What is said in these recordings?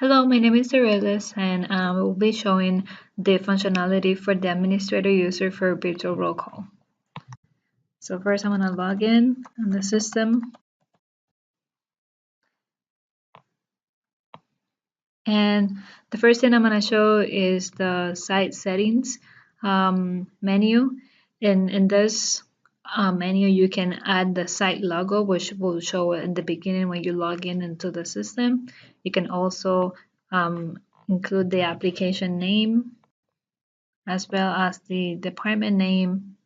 Hello, my name is Aurelis, and we'll be showing the functionality for the administrator user for virtual roll call. So first I'm going to log in on the system. And the first thing I'm going to show is the site settings menu. In this menu, you can add the site logo, which will show in the beginning when you log in into the system. You can also include the application name, as well as the department name,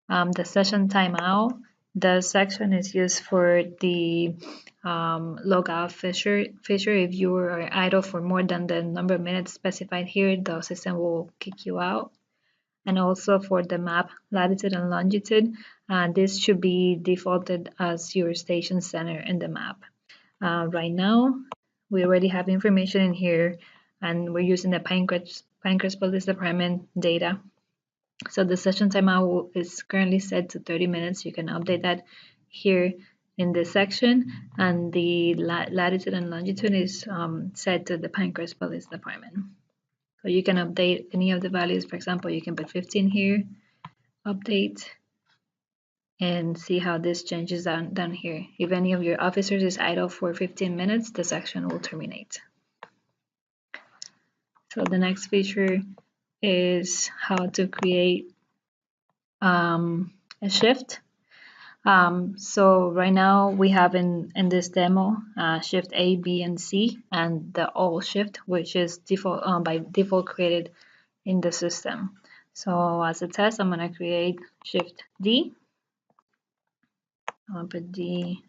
the session timeout. The section is used for the logout feature. If you are idle for more than the number of minutes specified here, the system will kick you out. And also for the map latitude and longitude, this should be defaulted as your station center in the map. Right now, we already have information in here, and we're using the Pinecrest Police Department data. So the session timeout is currently set to 30 minutes. You can update that here in this section, and the latitude and longitude is set to the Pinecrest Police Department. So you can update any of the values. For example, you can put 15 here, update, and see how this changes down here. If any of your officers is idle for 15 minutes, the section will terminate. So the next feature is how to create a shift. So right now we have in this demo shift A, B, and C, and the all shift, which is default by default created in the system. So as a test, I'm going to create shift D. I'm going to put D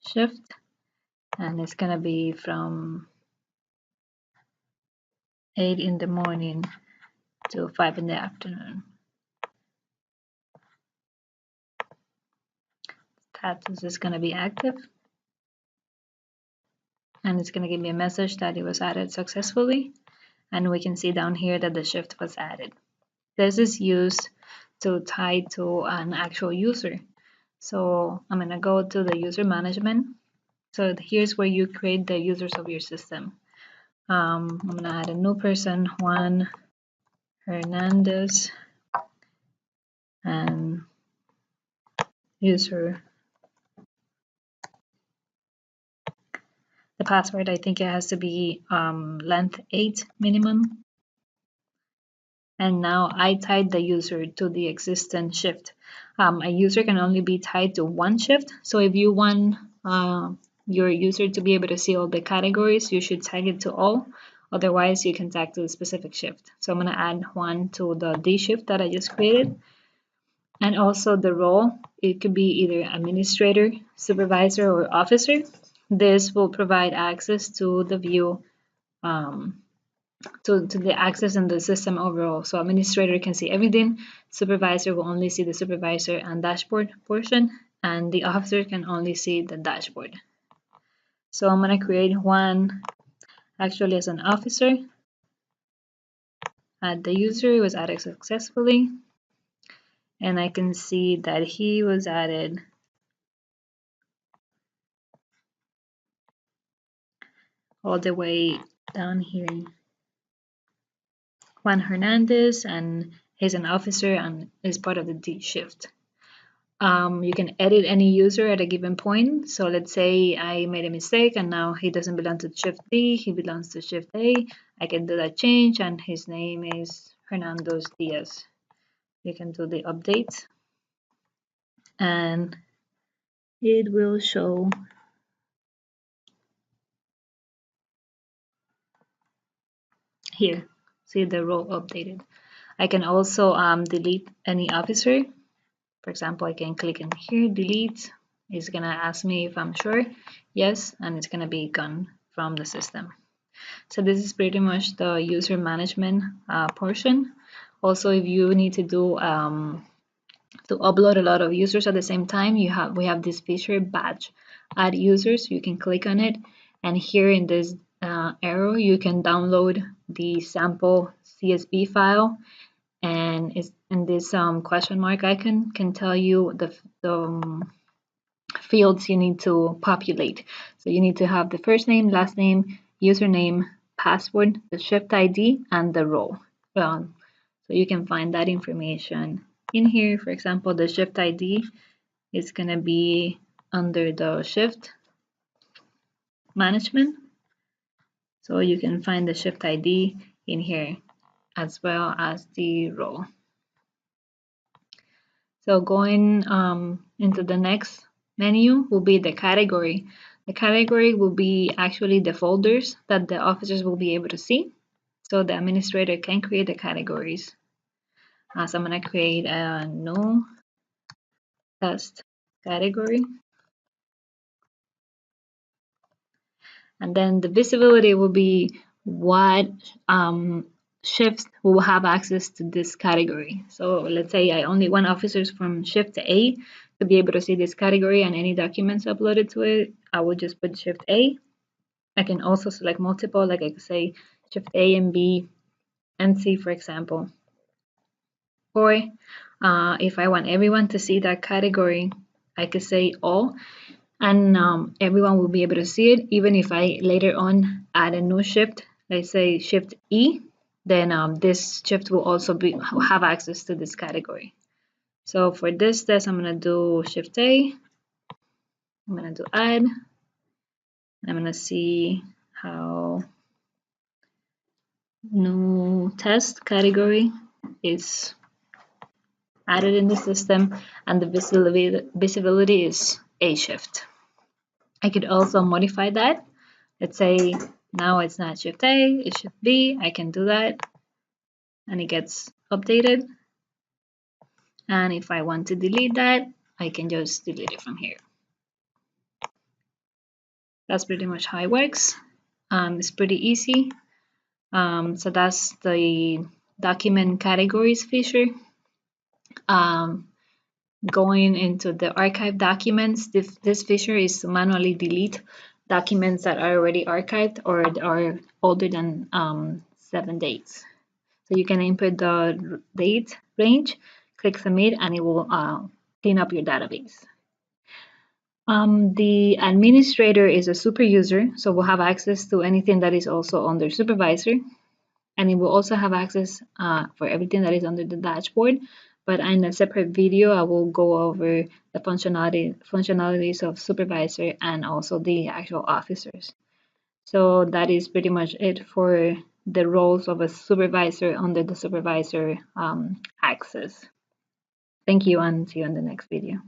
shift, and it's going to be from 8 in the morning to 5 in the afternoon. Status is going to be active, and it's going to give me a message that it was added successfully, and we can see down here that the shift was added. This is used to tie to an actual user. So I'm going to go to the user management. So here's where you create the users of your system. I'm going to add a new person, Juan Hernandez, and user. The password, I think it has to be length 8 minimum. And now I tied the user to the existing shift. A user can only be tied to one shift. So if you want your user to be able to see all the categories, you should tag it to all. Otherwise, you can tag to the specific shift. So I'm going to add one to the D shift that I just created. And also the role, it could be either administrator, supervisor, or officer. This will provide access to the view to the access in the system overall. So administrator can see everything, supervisor will only see the supervisor and dashboard portion, and the officer can only see the dashboard. So I'm going to create one actually as an officer. Add the user, it was added successfully, and I can see that he was added all the way down here. Juan Hernandez, and he's an officer and is part of the D shift. You can edit any user at a given point. So let's say I made a mistake and now he doesn't belong to shift D, he belongs to shift A. I can do that change, and his name is Hernandez Diaz. You can do the update, and it will show here. See the role updated. I can also delete any officer. For example, I can click in here, delete. It's gonna ask me if I'm sure. Yes, and it's gonna be gone from the system. So this is pretty much the user management portion. Also, if you need to do to upload a lot of users at the same time, we have this feature, batch add users. You can click on it, and here in this arrow, you can download the sample CSV file, and in this question mark icon can tell you the fields you need to populate. So you need to have the first name, last name, username, password, the shift ID, and the role. So you can find that information in here. For example, the shift ID is going to be under the shift management. So you can find the shift ID in here as well as the role. So going into the next menu will be the category. The category will be actually the folders that the officers will be able to see. So the administrator can create the categories. So I'm going to create a new test category. And then the visibility will be what shifts will have access to this category. So let's say I only want officers from shift A to be able to see this category and any documents uploaded to it. I would just put shift A. I can also select multiple, like I could say shift A and B and C, for example. Or if I want everyone to see that category, I could say all, and everyone will be able to see it. Even if I later on add a new shift, let's say shift E, then this shift will also have access to this category. So for this test, I'm going to do shift A. I'm going to do add. And I'm going to see how new test category is added in the system, and the visibility is A shift. I could also modify that. Let's say now it's not shift A, it's shift B. I can do that and it gets updated. And if I want to delete that, I can just delete it from here. That's pretty much how it works. It's pretty easy. So that's the document categories feature. Going into the archive documents, this feature is to manually delete documents that are already archived or are older than 7 days. So you can input the date range, click submit, and it will clean up your database. The administrator is a super user, so will have access to anything that is also under supervisor, and it will also have access for everything that is under the dashboard. But in a separate video, I will go over the functionalities of supervisor and also the actual officers. So that is pretty much it for the roles of a supervisor under the supervisor access. Thank you, and see you in the next video.